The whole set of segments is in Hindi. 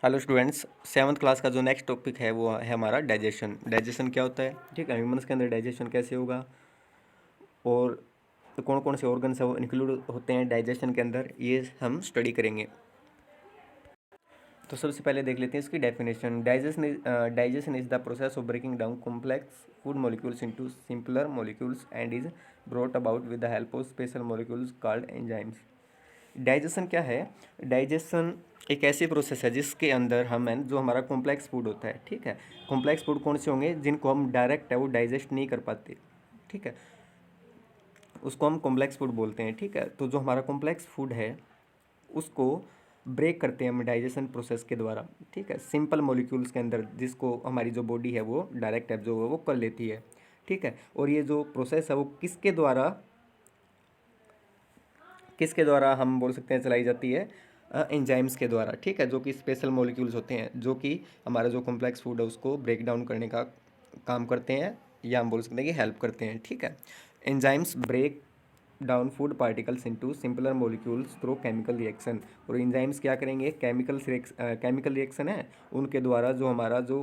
हेलो स्टूडेंट्स, सेवन्थ क्लास का जो नेक्स्ट टॉपिक है वो है हमारा डाइजेशन। डाइजेशन क्या होता है, ठीक है। ह्यूमंस के अंदर डाइजेशन कैसे होगा और कौन कौन से ऑर्गन्स है वो इंक्लूड होते हैं डाइजेशन के अंदर, ये हम स्टडी करेंगे। तो सबसे पहले देख लेते हैं इसकी definition. Digestion is the process of breaking down complex food molecules into simpler molecules and is brought about with the help of special molecules called enzymes. Digestion क्या है? डाइजेशन एक ऐसी प्रोसेस है जिसके अंदर हम जो हमारा कॉम्प्लेक्स फूड होता है, ठीक है। कॉम्प्लेक्स फूड कौन से होंगे? जिनको हम डायरेक्ट है वो डाइजेस्ट नहीं कर पाते, ठीक है, उसको हम कॉम्प्लेक्स फूड बोलते हैं, ठीक है। तो जो हमारा कॉम्प्लेक्स फूड है उसको ब्रेक करते हैं हम डाइजेशन प्रोसेस के द्वारा, ठीक है, सिंपल मॉलिक्यूल्स के अंदर, जिसको हमारी जो बॉडी है वो डायरेक्ट एब्जॉर्ब वो कर लेती है, ठीक है। और ये जो प्रोसेस है वो किसके द्वारा हम बोल सकते हैं चलाई जाती है? एंजाइम्स के द्वारा, ठीक है, जो कि स्पेशल मॉलिक्यूल्स होते हैं जो कि हमारा जो कॉम्प्लेक्स फूड है उसको ब्रेक डाउन करने का काम करते हैं, या हम बोल सकते हैं कि हेल्प करते हैं, ठीक है। Enzymes break down food particles into simpler molecules through chemical reaction. और एंजाइम्स क्या करेंगे? केमिकल रिएक्शन है उनके द्वारा जो हमारा जो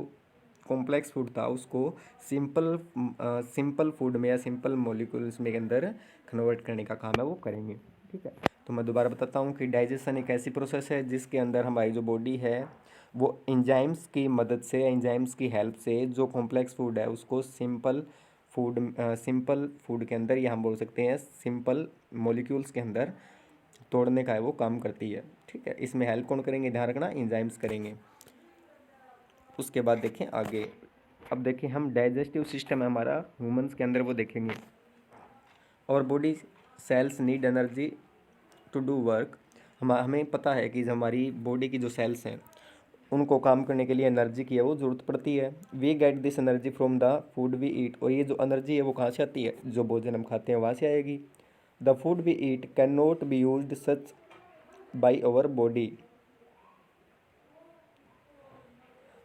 कॉम्प्लेक्स फूड था उसको सिंपल फूड में या सिंपल मॉलिक्यूल्स में के अंदर कन्वर्ट करने का काम है वो करेंगे, ठीक है। तो मैं दोबारा बताता हूँ कि डाइजेशन एक ऐसी प्रोसेस है जिसके अंदर हमारी जो बॉडी है वो एंजाइम्स की मदद से, एंजाइम्स की हेल्प से जो कॉम्प्लेक्स फूड है उसको सिंपल फूड के अंदर, या हम बोल सकते हैं सिंपल मॉलिक्यूल्स के अंदर तोड़ने का है वो काम करती है, ठीक है। इसमें हेल्प कौन करेंगे? ध्यान रखना, एंजाइम्स करेंगे। उसके बाद देखें आगे। अब देखें हम डाइजेस्टिव सिस्टम है हमारा ह्यूमंस के अंदर वो देखेंगे। और body cells need energy to do work. हमें पता है कि हमारी बॉडी की जो सेल्स हैं उनको काम करने के लिए एनर्जी की है वो ज़रूरत पड़ती है। We get this energy from the food we eat. और ये जो एनर्जी है वो कहाँ से आती है? जो भोजन हम खाते हैं वहाँ से आएगी। The food we eat can not be use such by our body.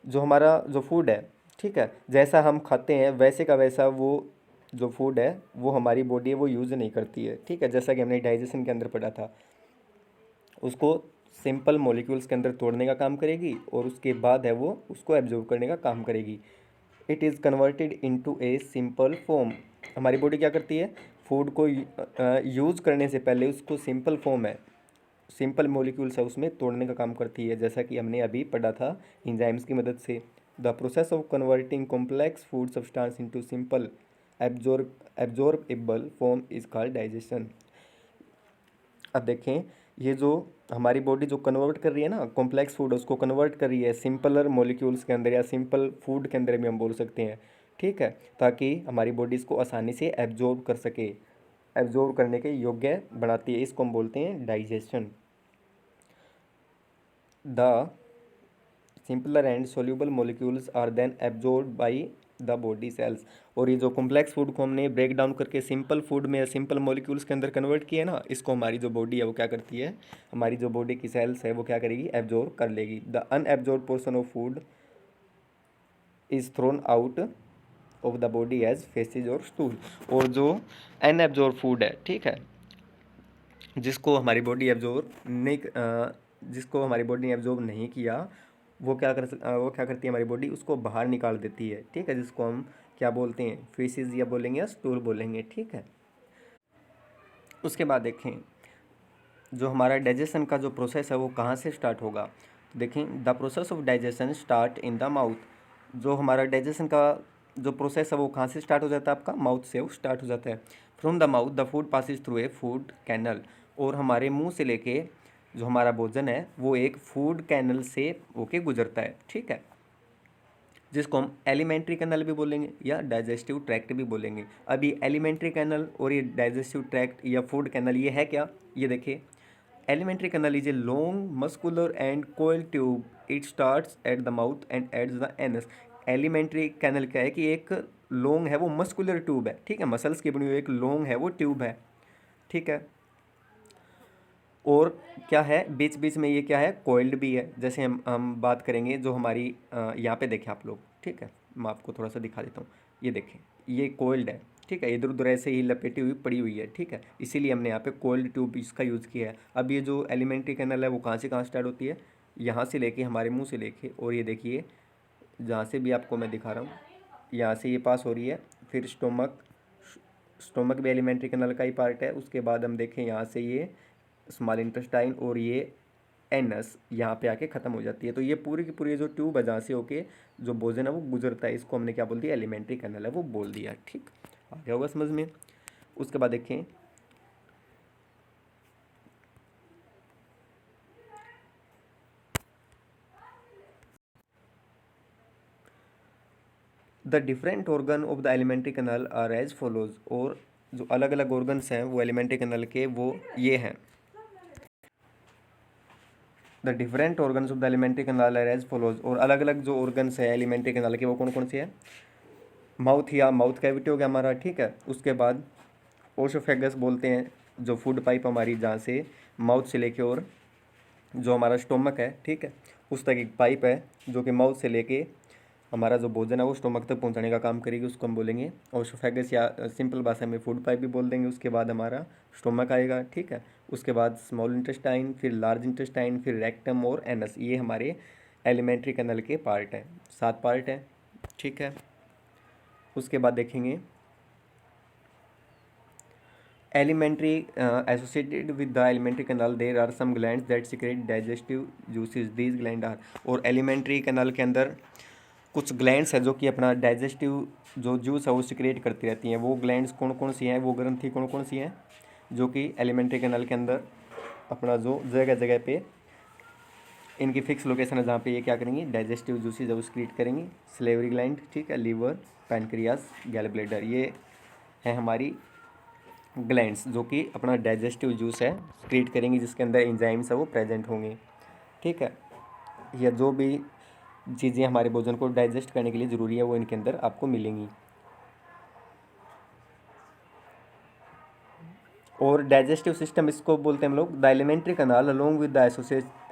जो हमारा जो फूड है, ठीक है, जैसा हम खाते हैं वैसे का वैसा वो जो फूड है वो हमारी बॉडी है वो यूज़ नहीं करती है, ठीक है। जैसा कि हमने डाइजेशन के अंदर पढ़ा था, उसको सिंपल मॉलिक्यूल्स के अंदर तोड़ने का काम करेगी और उसके बाद है वो उसको एब्जॉर्ब करने का काम करेगी। It is converted into a simple form. हमारी बॉडी क्या करती है? फूड को यूज़ करने से पहले उसको सिंपल फॉर्म है, सिंपल मॉलिक्यूल्स है उसमें तोड़ने का काम करती है, जैसा कि हमने अभी पढ़ा था एंजाइम्स की मदद से। The process of converting complex food substance into simple absorbable form is called digestion. अब देखें, ये जो हमारी बॉडी जो कन्वर्ट कर रही है ना कॉम्प्लेक्स फूड, उसको कन्वर्ट कर रही है सिंपलर मॉलिक्यूल्स के अंदर या सिंपल फूड के अंदर भी हम बोल सकते हैं, ठीक है, ताकि हमारी बॉडी इसको आसानी से एब्जॉर्ब कर सके, एब्जॉर्ब करने के योग्य बनाती है। इसको हम बोलते हैं digestion. The simpler and soluble molecules are then absorb by the body cells. और ये जो कॉम्प्लेक्स फूड को हमने ब्रेक डाउन करके सिंपल फूड में या सिंपल मॉलिक्यूल्स के अंदर कन्वर्ट किया ना, इसको हमारी जो बॉडी है वो क्या करती है? हमारी जो बॉडी की सेल्स है वो क्या करेगी? एब्जॉर्ब कर लेगी। The unabsorb portion of food is thrown out of the body as faeces और स्टूल। और जो अनएब्जॉर्ब फूड है, ठीक है, जिसको हमारी बॉडी एब्जॉर्ब नहीं जिसको हमारी बॉडी ने एब्जॉर्ब नहीं किया, वो क्या करती है हमारी बॉडी? उसको बाहर निकाल देती है, ठीक है, जिसको हम क्या बोलते हैं? फीसिस या बोलेंगे या स्टूल बोलेंगे, ठीक है। उसके बाद देखें जो हमारा डाइजेशन का जो प्रोसेस है वो कहाँ से स्टार्ट होगा। देखें, the process of digestion start in the mouth. जो हमारा डाइजेशन का जो प्रोसेस है वो कहाँ से स्टार्ट हो जाता है? आपका माउथ से वो स्टार्ट हो जाता है। From the mouth the food passes through a food canal. और हमारे मुंह से लेके जो हमारा भोजन है वो एक फूड कैनल से होके गुजरता है, ठीक है, जिसको हम एलिमेंट्री कैनल भी बोलेंगे या डाइजेस्टिव ट्रैक्ट भी बोलेंगे। अब ये एलिमेंट्री कैनल और ये डाइजेस्टिव ट्रैक्ट या फूड कैनल ये है क्या? ये देखिए, alimentary canal is a long muscular and coiled tube. It starts at the mouth and ends the anus. Alimentary canal क्या है कि एक लॉन्ग है वो मस्कुलर ट्यूब है, ठीक है, मसल्स की बनी हुई एक लॉन्ग है वो ट्यूब है, ठीक है। और क्या है बीच बीच में? ये क्या है? कोइल्ड भी है। जैसे हम बात करेंगे जो हमारी यहाँ पे देखें आप लोग, ठीक है, मैं आपको थोड़ा सा दिखा देता हूँ। ये देखें, ये कोइल्ड है, ठीक है, इधर उधर ऐसे ही लपेटी हुई पड़ी हुई है, ठीक है, इसीलिए हमने यहाँ पे कोइल्ड ट्यूब इसका यूज़ किया है। अब ये जो एलिमेंट्री कैनल है वो कहाँ से कहाँ स्टार्ट होती है? यहाँ से लेके हमारे मुंह से लेके, और ये देखिए जहाँ से भी आपको मैं दिखा रहा हूँ, यहाँ से ये पास हो रही है, फिर स्टोमक, स्टोमक भी एलिमेंट्री कैनाल का ही पार्ट है। उसके बाद हम देखें यहाँ से ये स्मॉल इंटेस्टाइन और ये एनस यहाँ पे आके ख़त्म हो जाती है। तो ये पूरी की पूरी जो ट्यूब है जहाँ से होके जो भोजन है वो गुजरता है, इसको हमने क्या बोल दिया, एलिमेंट्री कैनल है वो बोल दिया। ठीक, आ गया होगा समझ में। उसके बाद देखें the different organ of the alimentary canal are as follows, और जो अलग अलग ऑर्गन्स हैं वो एलिमेंट्री कैनल के वो ये हैं। The different organs of the alimentary canal are as follows, और अलग अलग जो ऑर्गन्स है एलिमेंट्री कैनाल के वो कौन कौन से हैं। माउथ या माउथ कैविटी हो गया हमारा, ठीक है। उसके बाद ओशोफेगस बोलते हैं जो फूड पाइप हमारी जहाँ से माउथ से लेके और जो हमारा स्टोमक है, ठीक है, उस तक एक पाइप है जो कि माउथ से लेके हमारा जो भोजन है वो स्टोमक तक पहुंचाने का काम करेगी, उसको हम बोलेंगे ओशोफेगस, या सिंपल भाषा में फूड पाइप भी बोल देंगे। उसके बाद हमारा स्टोमक आएगा, ठीक है। उसके बाद स्मॉल इंटेस्टाइन, फिर लार्ज इंटेस्टाइन, फिर रेक्टम और एनस, ये हमारे एलिमेंट्री कैनल के पार्ट हैं। 7 पार्ट हैं, ठीक है। उसके बाद देखेंगे alimentary associated with the alimentary canal there are some glands that secrete digestive juices, these gland are, और एलिमेंट्री कैनाल के अंदर कुछ ग्लैंड्स है जो कि अपना डाइजेस्टिव जो जूस है वो सिक्रेट करती रहती हैं। वो ग्लैंड्स कौन कौन सी हैं, वो ग्रंथि कौन कौन सी हैं जो कि एलिमेंट्री कैनाल के अंदर अपना जो जगह जगह पे इनकी फिक्स लोकेशन है जहाँ पे ये क्या करेंगी, डाइजेस्टिव जूसेस वो सिक्रेट करेंगी। सलेवरी ग्लैंड, ठीक है, लीवर, पैनक्रियास, गैल ब्लैडर, ये है हमारी ग्लैंड्स जो कि अपना डाइजेस्टिव जूस है सिक्रेट करेंगी, जिसके अंदर एंजाइम्स है वो प्रेजेंट होंगे, ठीक है। या जो भी चीज़ें हमारे भोजन को डाइजेस्ट करने के लिए ज़रूरी है वो इनके अंदर आपको मिलेंगी। और डाइजेस्टिव सिस्टम इसको बोलते हैं हम लोग the alimentary canal along with the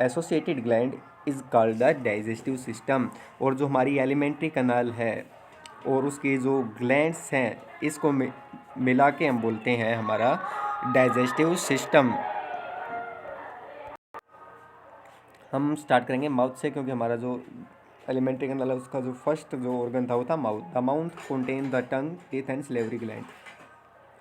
associated gland is called the digestive system. और जो हमारी एलिमेंट्री कैनाल है और उसकी जो ग्लैंड्स हैं इसको मिला के हम बोलते हैं हमारा डाइजेस्टिव सिस्टम। हम स्टार्ट करेंगे माउथ से, क्योंकि हमारा जो एलिमेंट्री कैनाल है उसका जो फर्स्ट जो ऑर्गन था वो था mouth. The mouth contain the tongue, teeth and salivary gland.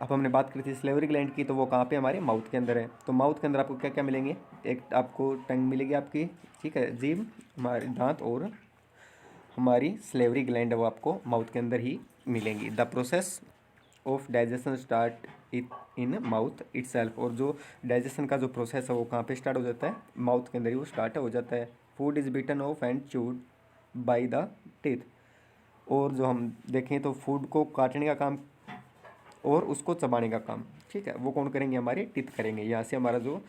अब हमने बात करी थी सलेवरी ग्लैंड की, तो वो कहाँ पे हमारे माउथ के अंदर है। तो माउथ के अंदर आपको क्या क्या मिलेंगे, एक आपको टंग मिलेगी आपकी, ठीक है, जीभ, हमारे दांत, और हमारी सलेवरी ग्लैंड है वो आपको माउथ के अंदर ही मिलेंगी। The process of digestion start in mouth itself, और जो डाइजेशन का जो प्रोसेस है वो कहाँ पे स्टार्ट हो जाता है, माउथ के अंदर ही वो स्टार्ट हो जाता है। Food is beaten of and chewed by the teeth, और जो हम देखें तो फूड को काटने का काम और उसको चबाने का काम, ठीक है, वो कौन करेंगे, हमारे टीथ करेंगे। यहाँ से हमारा जो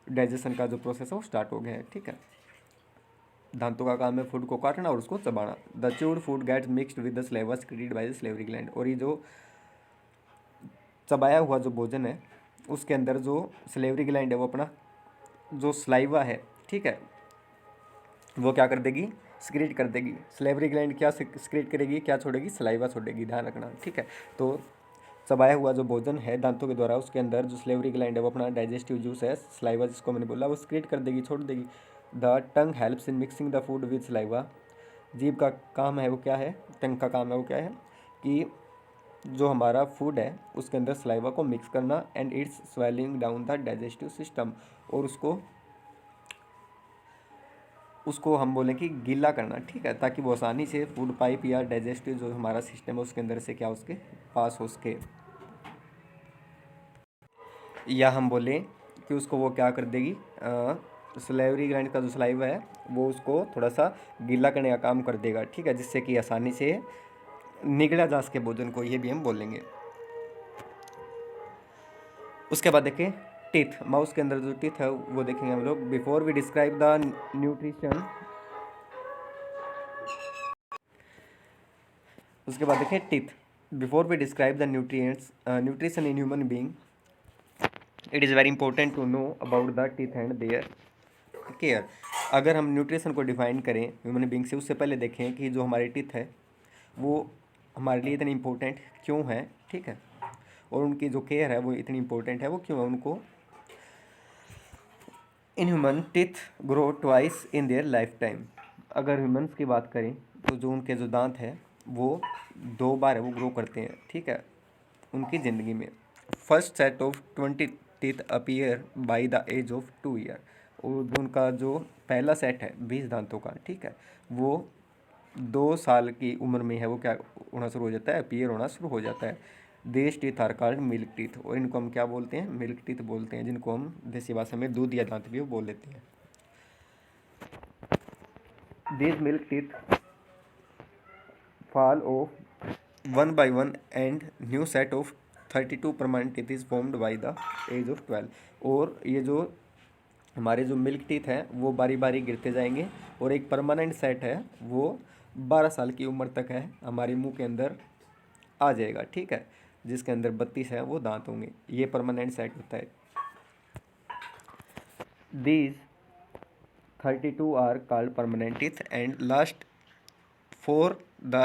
डाइजेशन का जो प्रोसेस है वो स्टार्ट हो गया है, ठीक है। दांतों का काम है फूड को काटना और उसको चबाना। The chewed food gets mixed with the saliva secreted by the salivary gland, और ये जो चबाया हुआ जो भोजन है उसके अंदर जो सलेवरी ग्लैंड है वो अपना जो सलाइवा है, ठीक है, वो क्या कर देगी, सिक्रेट कर देगी। सलेवरी ग्लैंड क्या सिक्रेट करेगी, क्या छोड़ेगी, सलाइवा छोड़ेगी, ध्यान रखना, ठीक है। तो चबाया हुआ जो भोजन है दांतों के द्वारा उसके अंदर जो सलेवरी ग्लैंड है वो अपना डाइजेस्टिव जूस है सलाइवा जिसको मैंने बोला वो सिक्रेट कर देगी, छोड़ देगी। The tongue helps in mixing the food with saliva, जीभ का काम है वो क्या है, टंग का काम है वो क्या है कि जो हमारा फूड है उसके अंदर सलाइवा को मिक्स करना, and it's swelling down the digestive system, और उसको उसको हम बोलें कि गीला करना, ठीक है, ताकि वो आसानी से फूड पाइप या डाइजेस्टिव जो हमारा सिस्टम है उसके अंदर से क्या उसके पास हो सके। या हम बोलें कि उसको वो क्या कर देगी, सलेवरी ग्लैंड का जो सलाइवा है वो उसको थोड़ा सा गीला करने का काम कर देगा, ठीक है, जिससे कि आसानी से निगला जा सके भोजन को, ये भी हम बोलेंगे। उसके बाद देखें टीथ, माउस के अंदर जो टीथ है वो देखेंगे हम लोग। Before we describe the nutrition, उसके बाद देखें teeth, before we describe the nutrients nutrition in human being, it is very important to know about the teeth and their care. अगर हम न्यूट्रिशन को डिफाइन करें ह्यूमन बीइंग से, उससे पहले देखें कि जो हमारे टीथ है वो हमारे लिए इतनी इंपॉर्टेंट क्यों है, ठीक है, और उनकी जो केयर है वो इतनी इंपॉर्टेंट है वो क्यों है, उनको in human teeth grow twice in their life time. अगर ह्यूमंस की बात करें तो जो उनके जो दांत हैं वो 2 बार है वो ग्रो करते हैं, ठीक है, उनकी ज़िंदगी में। First set of 20 teeth appear by the age of 2 year. और जो उनका जो पहला सेट है 20 दांतों का, ठीक है, वो 2 साल की उम्र में है वो क्या होना शुरू हो जाता है, अपीयर होना शुरू हो जाता है। These teeth are called milk teeth, और इनको हम क्या बोलते हैं, मिल्क टीथ बोलते हैं, जिनको हम देसी भाषा में दूध या दांत भी वो बोल लेते हैं। These milk teeth fall off one by one and new set of 32 permanent teeth is formed by the age of 12। और ये जो हमारे जो मिल्क टीथ हैं वो बारी बारी गिरते जाएंगे, और एक परमानेंट सेट है वो 12 साल की उम्र तक है हमारे मुंह के अंदर आ जाएगा, ठीक है, जिसके अंदर 32 है वो दांत होंगे। ये परमानेंट सेट होता है। These 32 are called permanent teeth and last for the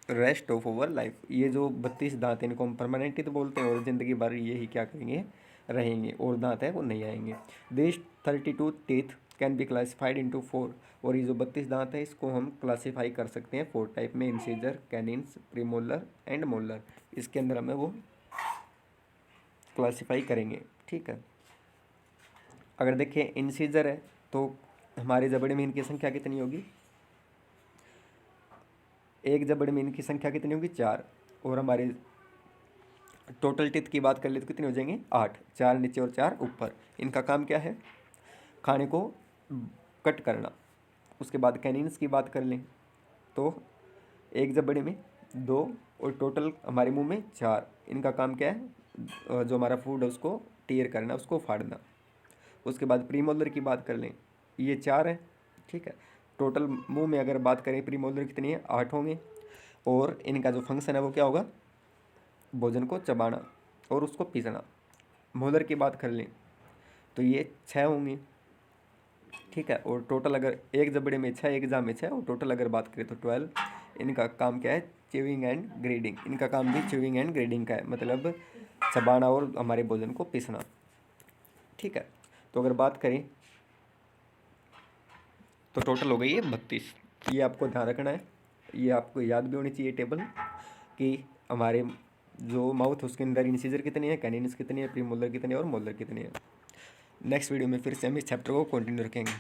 rest of over life. ये जो 32 दांत हैं इनको हम परमानेंट टीथ बोलते हैं, और ज़िंदगी भर यही क्या करेंगे, रहेंगे, और दांत है वो नहीं आएंगे। This 32 teeth can be classified into 4। और ये जो 32 दांत है इसको हम क्लासीफाई कर सकते हैं 4 टाइप में, इंसीजर, कैनिन्स, प्रीमोलर एंड मोलर। इसके अंदर हमें वो क्लासीफाई करेंगे, ठीक है। अगर देखें इंसीजर है तो हमारे जबड़े में इनकी संख्या कितनी होगी, एक जबड़े में इनकी संख्या कितनी होगी, 4। और हमारे टोटल टीथ की बात कर ले तो कितने हो जाएंगे, 8, 4 नीचे और 4 ऊपर। इनका काम क्या है, खाने को कट करना। उसके बाद कैनिन्स की बात कर लें तो एक जबड़े में 2 और टोटल हमारे मुंह में 4। इनका काम क्या है, जो हमारा फूड है उसको टीयर करना, उसको फाड़ना। उसके बाद प्रीमोलर की बात कर लें, ये 4 है, ठीक है। टोटल मुंह में अगर बात करें प्रीमोलर कितनी है, 8 होंगे। और इनका जो फंक्शन है वो क्या होगा, भोजन को चबाना और उसको पीसना। मोलर की बात कर लें तो ये 6 होंगी, ठीक है। और टोटल अगर एक जबड़े में 6, एक जाम में 6, और टोटल अगर बात करें तो 12। इनका काम क्या है, च्यूइंग एंड ग्रेडिंग। इनका काम भी च्यूइंग एंड ग्रेडिंग का है, मतलब चबाना और हमारे भोजन को पीसना, ठीक है। तो अगर बात करें तो टोटल हो गई है 32। ये आपको ध्यान रखना है, ये आपको याद भी होनी चाहिए टेबल, कि हमारे जो माउथ है उसके अंदर इंसीजर कितनी है, कैनिन्स कितनी है, प्रीमोलर कितनी है और मोलर कितनी है। नेक्स्ट वीडियो में फिर से हम इस चैप्टर को कंटिन्यू रखेंगे।